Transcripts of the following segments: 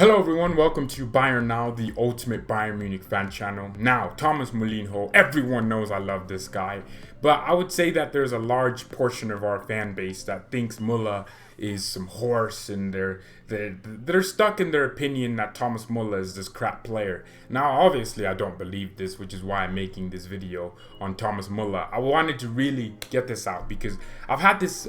Hello everyone, welcome to BayernNow, the ultimate Bayern Munich fan channel. Now, Thomas Muller, everyone knows I love this guy, but I would say that there's a large portion of our fan base that thinks Muller is some horse, and they're stuck in their opinion that Thomas Muller is this crap player. Now, obviously, I don't believe this, which is why I'm making this video on Thomas Muller. I wanted to really get this out because I've had this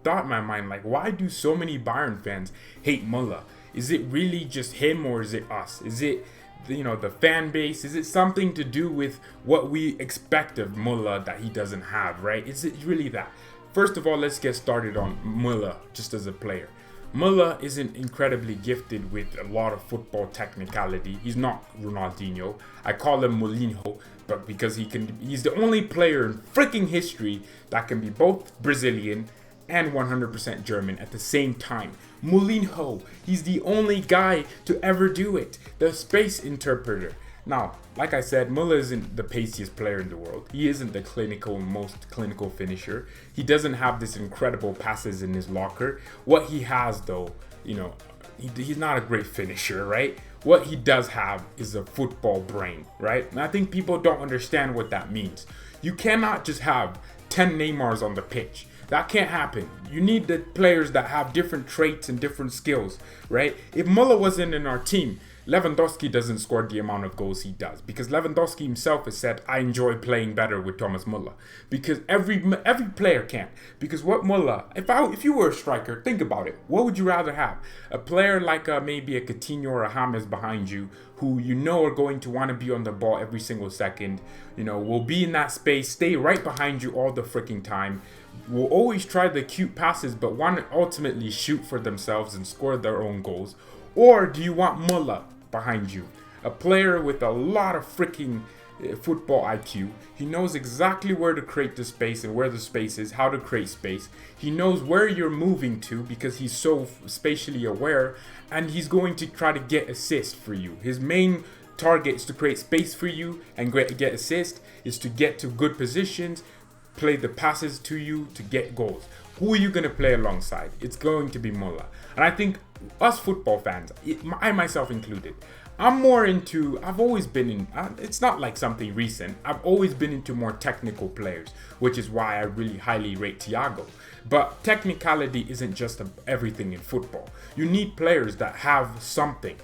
thought in my mind, like, why do so many Bayern fans hate Muller? Is it really just him, or is it us? Is it, the fan base? Is it something to do with what we expect of Muller that he doesn't have, right? Is it really that? First of all, let's get started on Muller just as a player. Muller isn't incredibly gifted with a lot of football technicality. He's not Ronaldinho. I call him Mourinho, but because he's the only player in freaking history that can be both Brazilian and 100% German at the same time. Mourinho, he's the only guy to ever do it. The space interpreter. Now, like I said, Muller isn't the paciest player in the world. He isn't the most clinical finisher. He doesn't have this incredible passes in his locker. What he has, though, he's not a great finisher, right? What he does have is a football brain, right? And I think people don't understand what that means. You cannot just have 10 Neymars on the pitch. That can't happen. You need the players that have different traits and different skills, right? If Muller wasn't in our team, Lewandowski doesn't score the amount of goals he does, because Lewandowski himself has said, I enjoy playing better with Thomas Muller, because every player can. Because what Muller, if you were a striker, think about it. What would you rather have? A player like maybe a Coutinho or a James behind you, who are going to want to be on the ball every single second, will be in that space, stay right behind you all the freaking time, will always try the cute passes, but want to ultimately shoot for themselves and score their own goals? Or do you want Muller behind you, a player with a lot of freaking football IQ? He knows exactly where to create the space and where the space is, how to create space. He knows where you're moving to because he's so spatially aware, and he's going to try to get assists for you. His main target is to create space for you and get assist, is to get to good positions, play the passes to you to get goals. Who are you going to play alongside? It's going to be Muller. And I think us football fans, I myself included, I've always been in, it's not like something recent, I've always been into more technical players, which is why I really highly rate Thiago. But technicality isn't just everything in football. You need players that have something.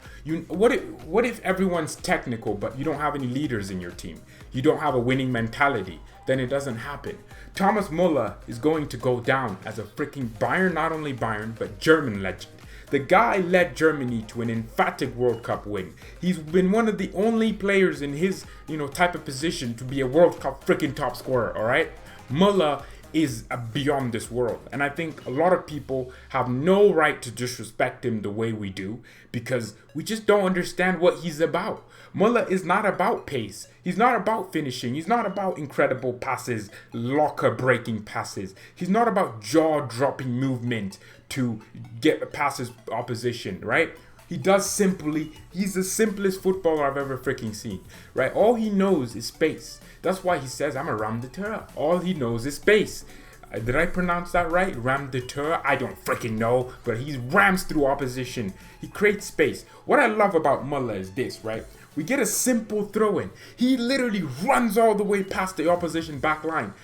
What if everyone's technical, but you don't have any leaders in your team? You don't have a winning mentality? Then it doesn't happen. Thomas Muller is going to go down as a freaking Bayern, not only Bayern, but German legend. The guy led Germany to an emphatic World Cup win. He's been one of the only players in his, type of position to be a World Cup freaking top scorer, all right? Muller is beyond this world, and I think a lot of people have no right to disrespect him the way we do, because we just don't understand what he's about. Muller is not about pace. He's not about finishing. He's not about incredible passes, locker-breaking passes. He's not about jaw-dropping movement to get passes opposition, right? He's the simplest footballer I've ever freaking seen, right? All he knows is space. That's why he says, I'm a ram de terre. All he knows is space. Did I pronounce that right? Ram de terre? I don't freaking know, but he rams through opposition. He creates space. What I love about Muller is this, right? We get a simple throw-in. He literally runs all the way past the opposition back line.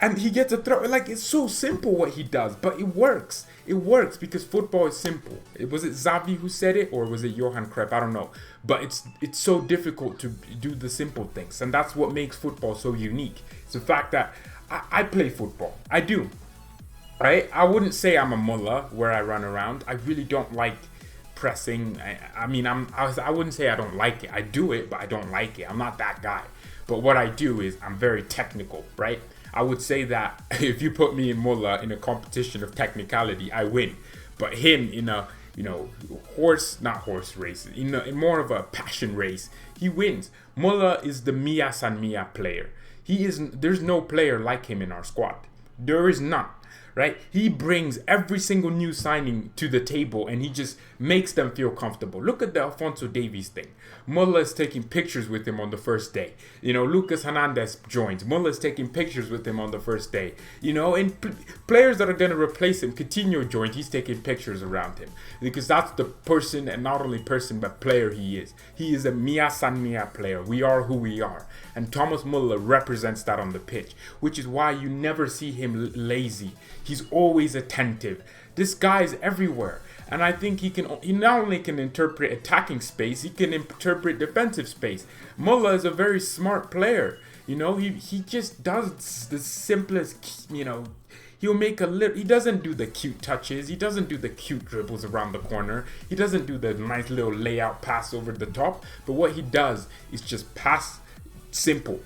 And he gets a throw. It's so simple what he does, but it works. It works because football is simple. Was it Xavi who said it, or was it Johan Cruyff? I don't know. But it's so difficult to do the simple things, and that's what makes football so unique. It's the fact that I play football. I do. Right? I wouldn't say I'm a Muller where I run around. I really don't like pressing. I wouldn't say I don't like it. I do it, but I don't like it. I'm not that guy. But what I do is I'm very technical, right? I would say that if you put me in Muller in a competition of technicality, I win. But him in a, not horse race, in more of a passion race, he wins. Muller is the Mia San Mia player. There's no player like him in our squad. There is none, right? He brings every single new signing to the table and he just makes them feel comfortable. Look at the Alphonso Davies thing. Muller is taking pictures with him on the first day. You know, Lucas Hernandez joins. Muller is taking pictures with him on the first day. You know, and players that are going to replace him, Coutinho joined, he's taking pictures around him. Because that's the person, and not only person, but player he is. He is a Mia San Mia player. We are who we are. And Thomas Muller represents that on the pitch, which is why you never see him lazy. He's always attentive. This guy is everywhere. And I think he not only can interpret attacking space, he can interpret defensive space. Muller is a very smart player. You know, he just does the simplest, you know, he'll make he doesn't do the cute touches. He doesn't do the cute dribbles around the corner. He doesn't do the nice little layout pass over the top. But what he does is just pass simple.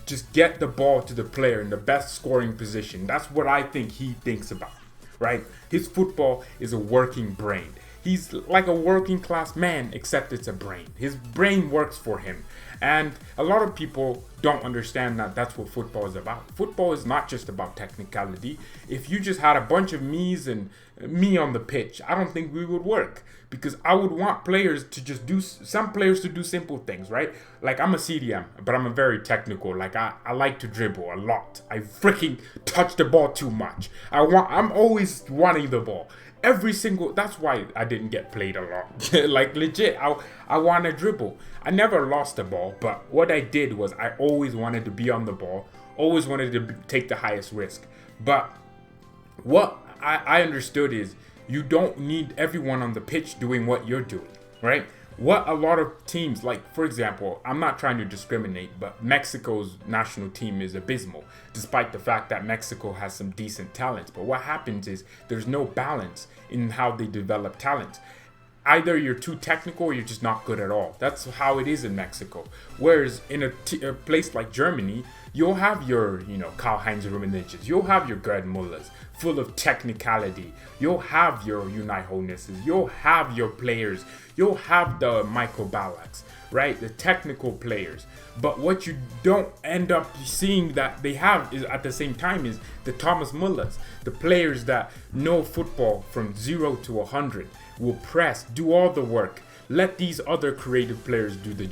Just get the ball to the player in the best scoring position. That's what I think he thinks about. Right? His football is a working brain. He's like a working class man, except it's a brain. His brain works for him. And a lot of people don't understand that that's what football is about. Football is not just about technicality. If you just had a bunch of me's and me on the pitch, I don't think we would work. Because I would want players to just some players to do simple things, right? Like I'm a CDM, but I'm a very technical. Like I like to dribble a lot. I freaking touch the ball too much. I'm always wanting the ball. That's why I didn't get played a lot. Like legit, I want to dribble. I never lost the ball, but what I did was I always wanted to be on the ball. Always wanted to take the highest risk. But what I understood is, you don't need everyone on the pitch doing what you're doing, right? What a lot of teams, like for example, I'm not trying to discriminate, but Mexico's national team is abysmal, despite the fact that Mexico has some decent talents. But what happens is there's no balance in how they develop talent. Either you're too technical or you're just not good at all. That's how it is in Mexico. Whereas in a place like Germany, you'll have your, you know, Karl-Heinz Rummenigges, you'll have your Gerd Mullers, full of technicality. You'll have your Unai Hoeneßes, you'll have your players, you'll have the Michael Ballack's, right? The technical players. But what you don't end up seeing that they have is at the same time is the Thomas Mullers, the players that know football from 0 to 100, will press, do all the work. Let these other creative players do the,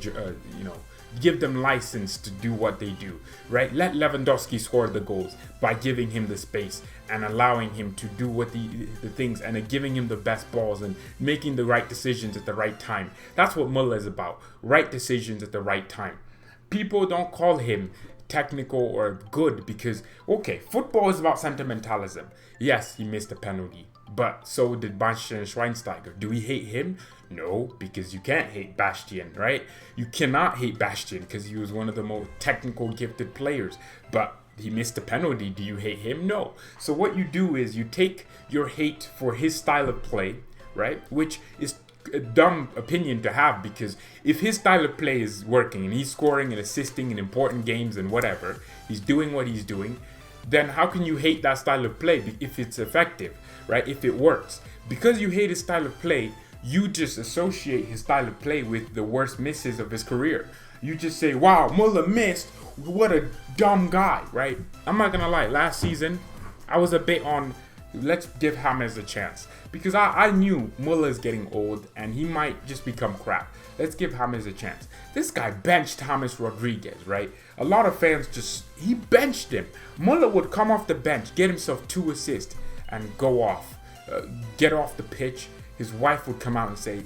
give them license to do what they do, right? Let Lewandowski score the goals by giving him the space and allowing him to do what the things and giving him the best balls and making the right decisions at the right time. That's what Muller is about, right decisions at the right time. People don't call him technical or good because, okay, football is about sentimentalism. Yes, he missed a penalty, but so did Bastian Schweinsteiger. Do we hate him? No, because you can't hate Bastian, right? You cannot hate Bastian because he was one of the most technical gifted players, but he missed a penalty. Do you hate him? No. So what you do is you take your hate for his style of play, right? Which is a dumb opinion to have, because if his style of play is working and he's scoring and assisting in important games and whatever, he's doing what he's doing, then how can you hate that style of play if it's effective, right? If it works. Because you hate his style of play, you just associate his style of play with the worst misses of his career. You just say, wow, Muller missed. What a dumb guy, right? I'm not gonna lie, last season, I was a bit on, let's give James a chance. Because I knew Muller is getting old and he might just become crap. Let's give James a chance. This guy benched James Rodriguez, right? A lot of fans he benched him. Muller would come off the bench, get himself 2 assists, and go off. Get off the pitch. His wife would come out and say,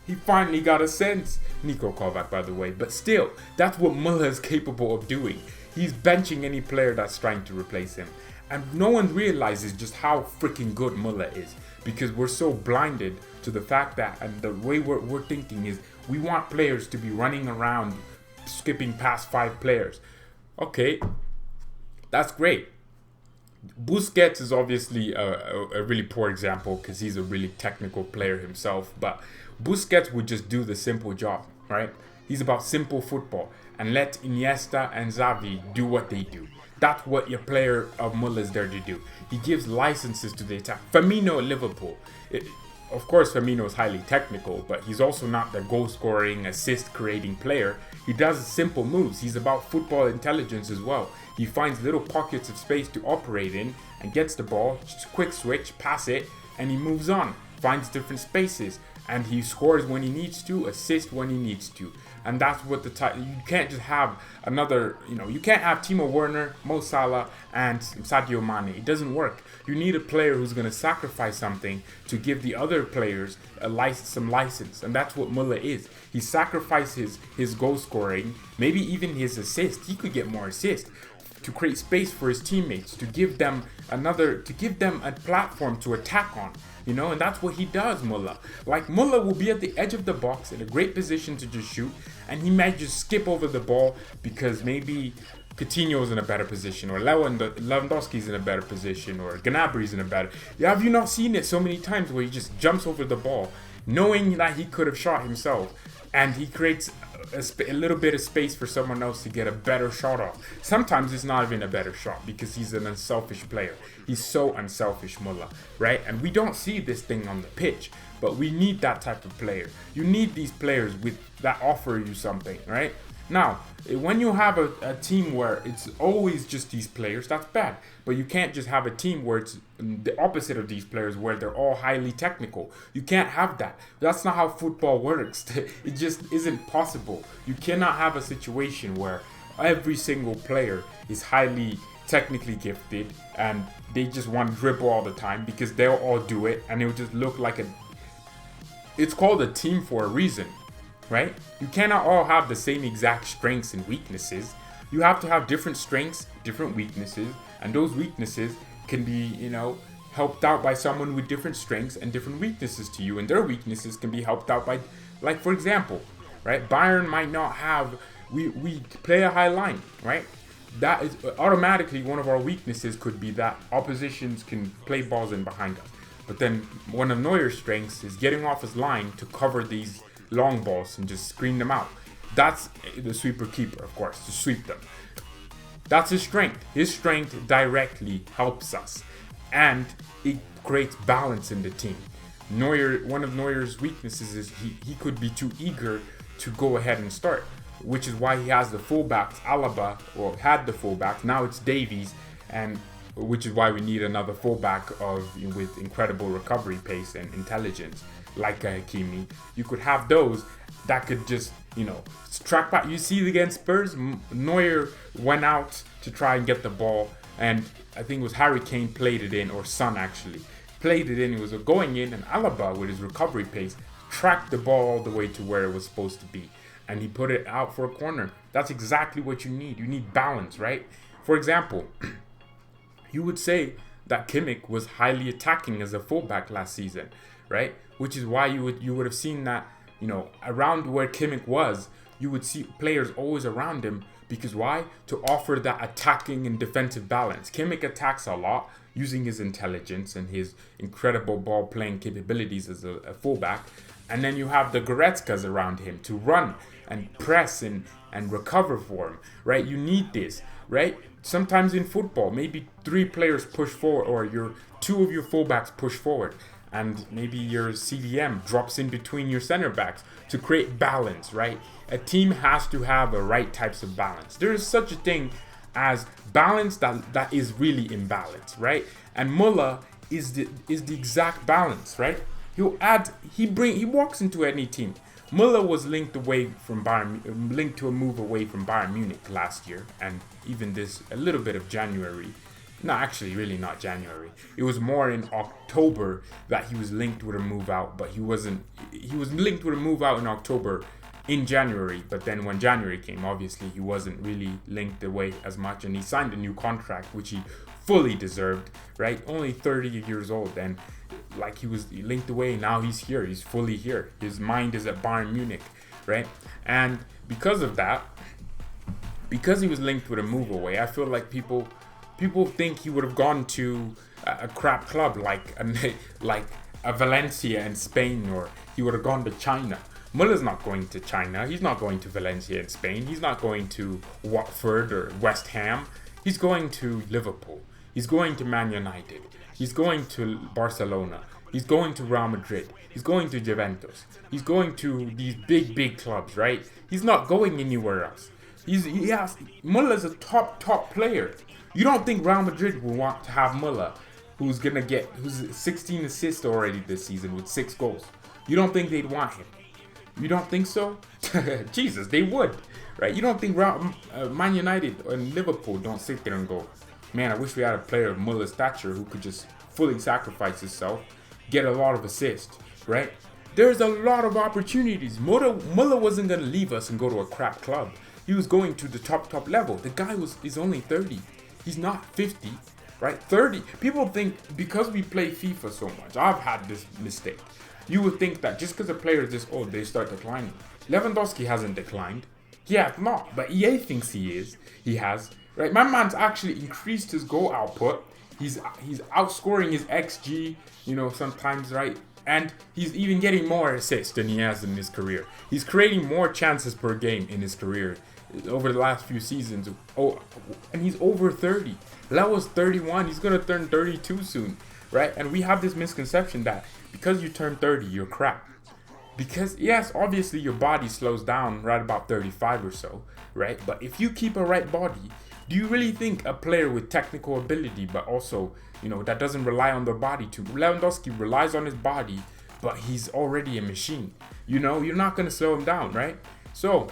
he finally got a sense. Nico Kovac, by the way. But still, that's what Muller is capable of doing. He's benching any player that's trying to replace him. And no one realizes just how freaking good Muller is, because we're so blinded to the fact that, and the way we're thinking is, we want players to be running around, skipping past 5 players. Okay, that's great. Busquets is obviously a really poor example because he's a really technical player himself, but Busquets would just do the simple job, right? He's about simple football, and let Iniesta and Xavi do what they do. That's what your player of Muller is there to do. He gives licenses to the attack. Firmino at Liverpool. of course, Firmino is highly technical, but he's also not the goal-scoring, assist-creating player. He does simple moves. He's about football intelligence as well. He finds little pockets of space to operate in and gets the ball, just quick switch, pass it, and he moves on. Finds different spaces, and he scores when he needs to, assists when he needs to. And that's what you can't just have another, you can't have Timo Werner, Mo Salah, and Sadio Mane. It doesn't work. You need a player who's going to sacrifice something to give the other players some license. And that's what Muller is. He sacrifices his goal scoring, maybe even his assist. He could get more assists to create space for his teammates, to give them a platform to attack on. And that's what he does, Muller. Like, Muller will be at the edge of the box in a great position to just shoot, and he might just skip over the ball because maybe Coutinho's in a better position, or Lewandowski's in a better position, or Gnabry's in a better... Have you not seen it so many times where he just jumps over the ball, knowing that he could have shot himself, and he creates a little bit of space for someone else to get a better shot off. Sometimes it's not even a better shot because he's an unselfish player. He's so unselfish, Muller, right? And we don't see this thing on the pitch, but we need that type of player. You need these players that offer you something, right? Now, when you have a team where it's always just these players, that's bad. But you can't just have a team where it's the opposite of these players, where they're all highly technical. You can't have that. That's not how football works. It just isn't possible. You cannot have a situation where every single player is highly technically gifted and they just want to dribble all the time, because they'll all do it and it'll just look like it's called a team for a reason. Right? You cannot all have the same exact strengths and weaknesses. You have to have different strengths, different weaknesses, and those weaknesses can be, helped out by someone with different strengths and different weaknesses to you, and their weaknesses can be helped out by, like, for example, right? Bayern might not have, we play a high line, right? That is automatically one of our weaknesses could be that oppositions can play balls in behind us. But then one of Neuer's strengths is getting off his line to cover these long balls and just screen them out. That's the sweeper keeper, of course, to sweep them. That's his strength. His strength directly helps us, and it creates balance in the team. One of Neuer's weaknesses is he could be too eager to go ahead and start, which is why he has the fullbacks, Alaba, or had the fullback. Now it's Davies, and which is why we need another fullback with incredible recovery pace and intelligence, like a Hakimi. You could have those that could just, track back. You see against Spurs, Neuer went out to try and get the ball, and I think it was Harry Kane played it in, or Son actually played it in. It was going in, and Alaba, with his recovery pace, tracked the ball all the way to where it was supposed to be, and he put it out for a corner. That's exactly what you need. You need balance, right? For example, you would say that Kimmich was highly attacking as a fullback last season, right? Which is why you would have seen that, around where Kimmich was, you would see players always around him, because why? To offer that attacking and defensive balance. Kimmich attacks a lot using his intelligence and his incredible ball playing capabilities as a fullback, and then you have the Goretzkas around him to run and press and recover for him, right? You need this, right? Sometimes in football, maybe 3 players push forward, or two of your fullbacks push forward, and maybe your CDM drops in between your center backs to create balance, right? A team has to have the right types of balance. There is such a thing as balance that is really imbalance, right? And Muller is the exact balance, right? He walks into any team. Muller was linked to a move away from Bayern Munich last year, and even a little bit of January. No, actually, really not January. It was more in October that he was linked with a move out, but he was linked with a move out in October in January, but then when January came, obviously he wasn't really linked away as much, and he signed a new contract, which he fully deserved, right? Only 30 years old, and he was linked away. Now he's here. He's fully here. His mind is at Bayern Munich, right? And because of that, because he was linked with a move away, I feel like people think he would have gone to a crap club like a Valencia in Spain, or he would have gone to China. Muller's not going to China. He's not going to Valencia in Spain. He's not going to Watford or West Ham. He's going to Liverpool. He's going to Man United. He's going to Barcelona. He's going to Real Madrid. He's going to Juventus. He's going to these big clubs, right? He's not going anywhere else. Muller's a top player. You don't think Real Madrid will want to have Muller, who's 16 assists already this season with 6 goals? You don't think they'd want him? You don't think so? Jesus, they would, right? You don't think Man United and Liverpool don't sit there and go, man, I wish we had a player of Muller's stature who could just fully sacrifice himself, get a lot of assists, right? There's a lot of opportunities. Muller wasn't going to leave us and go to a crap club. He was going to the top level. The guy is only 30. He's not 50, right? 30. People think because we play FIFA so much, I've had this mistake. You would think that just because a player is this old, they start declining. Lewandowski hasn't declined. He has not, but EA thinks he is. He has, right? My man's actually increased his goal output. He's outscoring his XG, sometimes, right? And he's even getting more assists than he has in his career. He's creating more chances per game in his career over the last few seasons. Oh, and he's over 30. Leo's 31. He's going to turn 32 soon, right? And we have this misconception that because you turn 30, you're crap. Because, yes, obviously your body slows down right about 35 or so, right? But if you keep a right body, do you really think a player with technical ability, but also, that doesn't rely on their body too? Lewandowski relies on his body, but he's already a machine. You're not going to slow him down, right? So,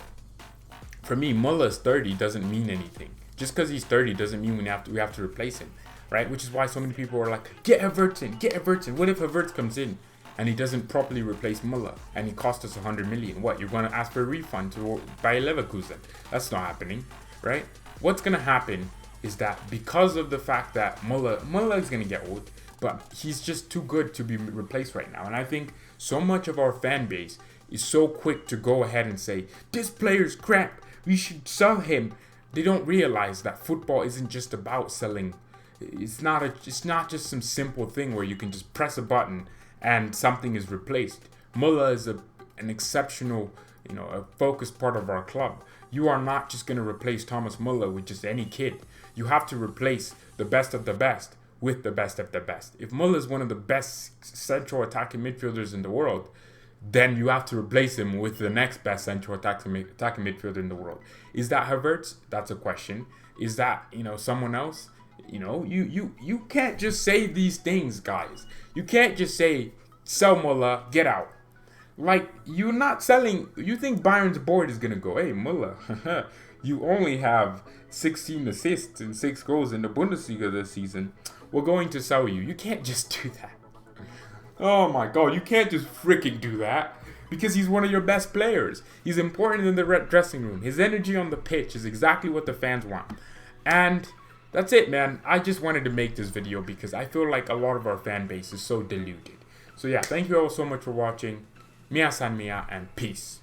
for me, Muller's 30 doesn't mean anything. Just because he's 30 doesn't mean we have to replace him, right? Which is why so many people are like, get Havertz in. What if Havertz comes in and he doesn't properly replace Muller and he costs us 100 million? What, you're going to ask for a refund to Bayer Leverkusen? That's not happening, right? What's going to happen is that because of the fact that Muller is going to get old, but he's just too good to be replaced right now. And I think so much of our fan base is so quick to go ahead and say, this player's crap, we should sell him. They don't realize that football isn't just about selling. It's not just some simple thing where you can just press a button and something is replaced. Muller is an exceptional, a focused part of our club. You are not just going to replace Thomas Muller with just any kid. You have to replace the best of the best with the best of the best. If Muller is one of the best central attacking midfielders in the world, then you have to replace him with the next best central attacking midfielder in the world. Is that Havertz? That's a question. Is that, someone else? You can't just say these things, guys. You can't just say, sell Muller, get out. Like, you're not selling. You think Bayern's board is going to go, hey, Muller, you only have 16 assists and 6 goals in the Bundesliga this season. We're going to sell you. You can't just do that. Oh my God, you can't just freaking do that. Because he's one of your best players. He's important in the dressing room. His energy on the pitch is exactly what the fans want. And that's it, man. I just wanted to make this video because I feel like a lot of our fan base is so deluded. So yeah, thank you all so much for watching. Mia san mia and peace.